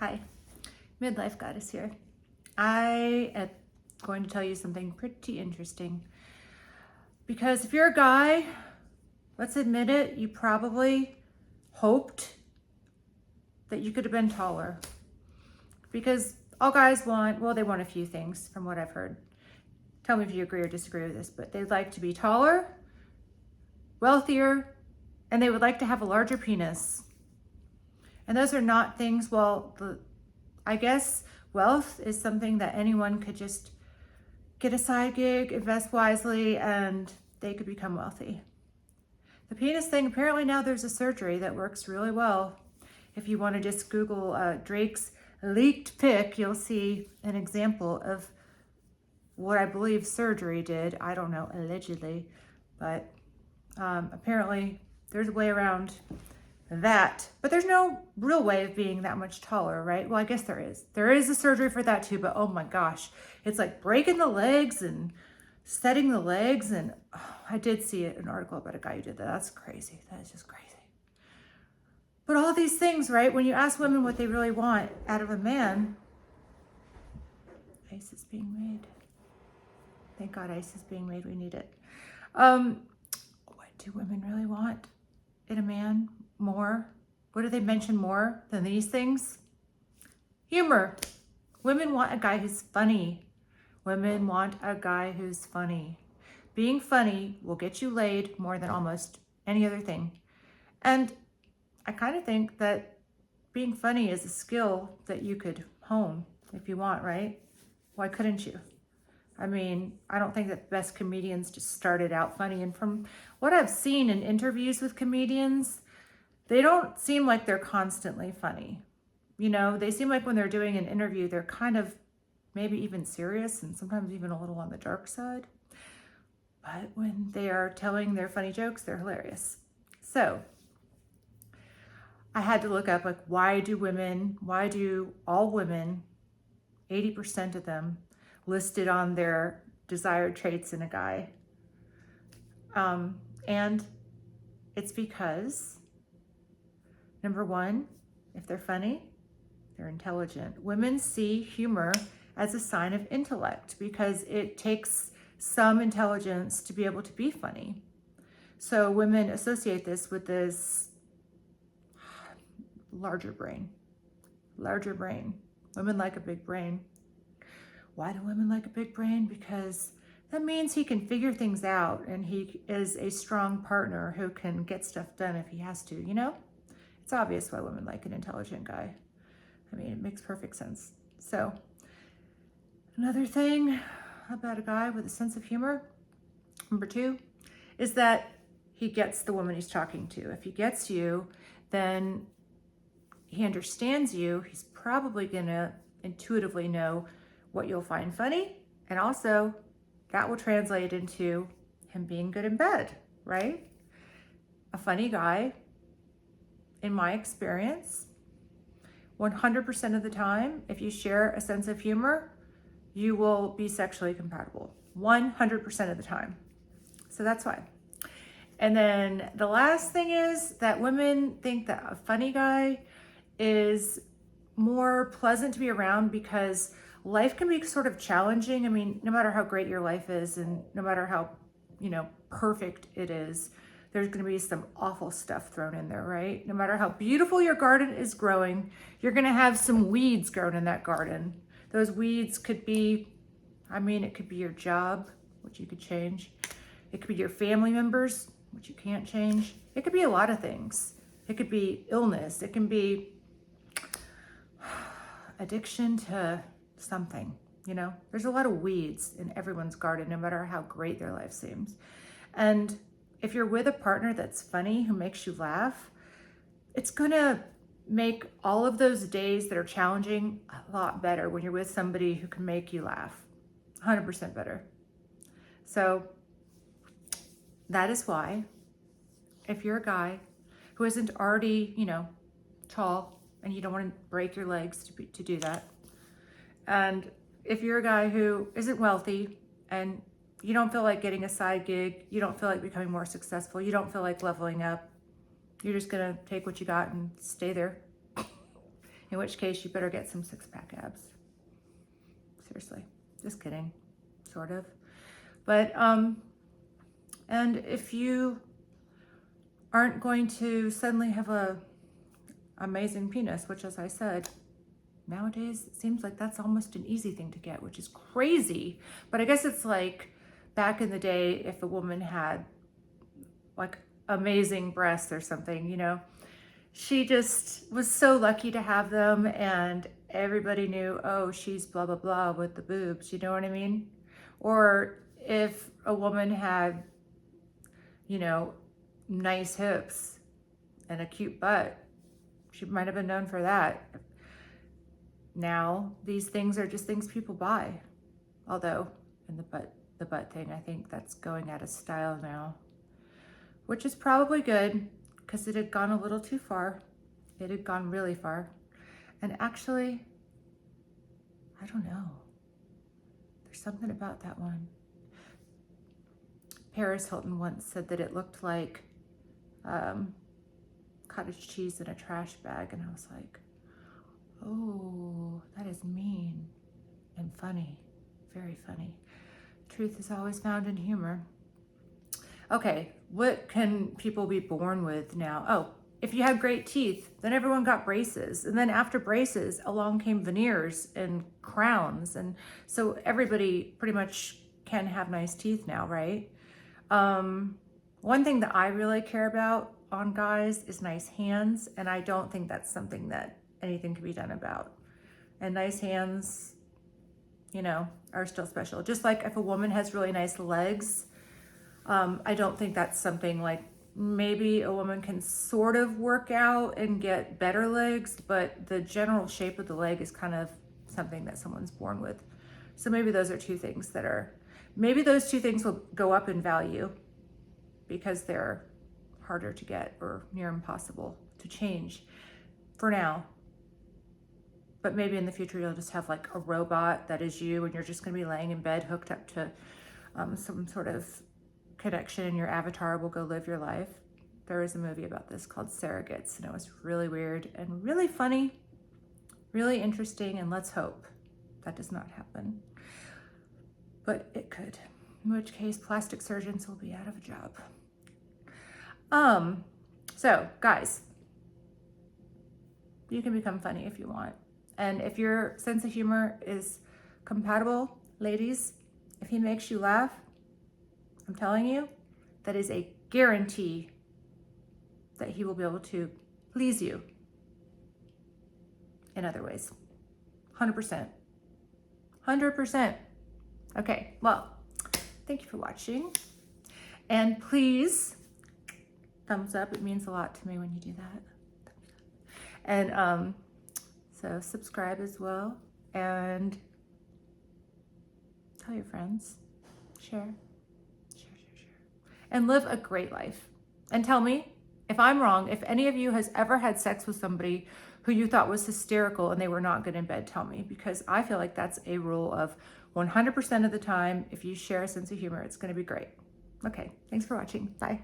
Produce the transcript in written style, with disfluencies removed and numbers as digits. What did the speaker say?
Hi, Midlife Goddess here. I am going to tell you something pretty interesting. Because if you're a guy, let's admit it, you probably hoped that you could have been taller. Because all guys want, well, they want a few things from what I've heard. Tell me if you agree or disagree with this, but they'd like to be taller, wealthier, and they would like to have a larger penis. And those are not things, I guess wealth is something that anyone could just get a side gig, invest wisely, and they could become wealthy. The penis thing, apparently now there's a surgery that works really well. If you want to just Google Drake's leaked pic, you'll see an example of what I believe surgery did. I don't know, allegedly, but apparently there's a way around that, but there's no real way of being that much taller, right? Well, I guess there is. There is a surgery for that too, but oh my gosh, it's like breaking the legs and setting the legs. And I did see an article about a guy who did that. That's crazy. That is just crazy. But all these things, right? When you ask women what they really want out of a man, ice is being made. Thank God ice is being made. We need it. What do women really want in a man? More? What do they mention more than these things? Humor. Women want a guy who's funny. Women want a guy who's funny. Being funny will get you laid more than almost any other thing. And I kind of think that being funny is a skill that you could hone if you want, right? Why couldn't you? I mean, I don't think that the best comedians just started out funny. And from what I've seen in interviews with comedians, they don't seem like they're constantly funny. You know, they seem like when they're doing an interview, they're kind of maybe even serious and sometimes even a little on the dark side. But when they are telling their funny jokes, they're hilarious. So I had to look up, like, why do all women, 80% of them, listed on their desired traits in a guy? And it's because, number one, if they're funny, they're intelligent. Women see humor as a sign of intellect because it takes some intelligence to be able to be funny. So women associate this with this larger brain. Women like a big brain. Why do women like a big brain? Because that means he can figure things out and he is a strong partner who can get stuff done if he has to, you know? It's obvious why women like an intelligent guy. I mean, it makes perfect sense. So, another thing about a guy with a sense of humor, number two, is that he gets the woman he's talking to. If he gets you, then he understands you. He's probably gonna intuitively know what you'll find funny, and also that will translate into him being good in bed, right? A funny guy, in my experience, 100% of the time, if you share a sense of humor, you will be sexually compatible. 100% of the time. So that's why. And then the last thing is that women think that a funny guy is more pleasant to be around because life can be sort of challenging. I mean, no matter how great your life is and no matter how, perfect it is, there's going to be some awful stuff thrown in there, right? No matter how beautiful your garden is growing, you're going to have some weeds grown in that garden. Those weeds could be, it could be your job, which you could change. It could be your family members, which you can't change. It could be a lot of things. It could be illness. It can be addiction to something, There's a lot of weeds in everyone's garden, no matter how great their life seems. And if you're with a partner that's funny, who makes you laugh, it's gonna make all of those days that are challenging a lot better when you're with somebody who can make you laugh. 100% better. So that is why, if you're a guy who isn't already, tall, and you don't want to break your legs to do that, and if you're a guy who isn't wealthy and you don't feel like getting a side gig, you don't feel like becoming more successful, you don't feel like leveling up, you're just gonna take what you got and stay there. in which case you better get some six-pack abs. Seriously, just kidding, sort of. But, and if you aren't going to suddenly have a amazing penis, which as I said, nowadays it seems like that's almost an easy thing to get, which is crazy. But I guess it's like back in the day, if a woman had like amazing breasts or something, you know, she just was so lucky to have them, and everybody knew, oh, she's blah, blah, blah with the boobs, you know what I mean? Or if a woman had, you know, nice hips and a cute butt, she might have been known for that. Now, these things are just things people buy. Although, in the butt thing, I think that's going out of style now, which is probably good because it had gone a little too far. It had gone really far. And actually, I don't know. There's something about that one. Paris Hilton once said that it looked like cottage cheese in a trash bag. And I was like, oh, that is mean and funny. Very funny. Truth is always found in humor. Okay, what can people be born with now? Oh, if you had great teeth, then everyone got braces. And then after braces, along came veneers and crowns. And so everybody pretty much can have nice teeth now, right? One thing that I really care about on guys is nice hands. And I don't think that's something that anything can be done about. And nice hands, you know, are still special. Just like if a woman has really nice legs, I don't think that's something like maybe a woman can sort of work out and get better legs, but the general shape of the leg is kind of something that someone's born with. So maybe those are two things that are, maybe those two things will go up in value because they're harder to get or near impossible to change for now. But maybe in the future, you'll just have like a robot that is you, and you're just going to be laying in bed hooked up to some sort of connection, and your avatar will go live your life. There was a movie about this called Surrogates, and it was really weird and really funny, really interesting, and let's hope that does not happen. But it could, in which case plastic surgeons will be out of a job. So guys, you can become funny if you want. And if your sense of humor is compatible, ladies, if he makes you laugh, I'm telling you, that is a guarantee that he will be able to please you in other ways. 100%. 100%. Okay, well, thank you for watching. And please, thumbs up. It means a lot to me when you do that. And so subscribe as well, and tell your friends, share, and live a great life. And tell me if I'm wrong. If any of you has ever had sex with somebody who you thought was hysterical and they were not good in bed, tell me, because I feel like that's a rule of 100% of the time. If you share a sense of humor, it's going to be great. Okay, thanks for watching. Bye.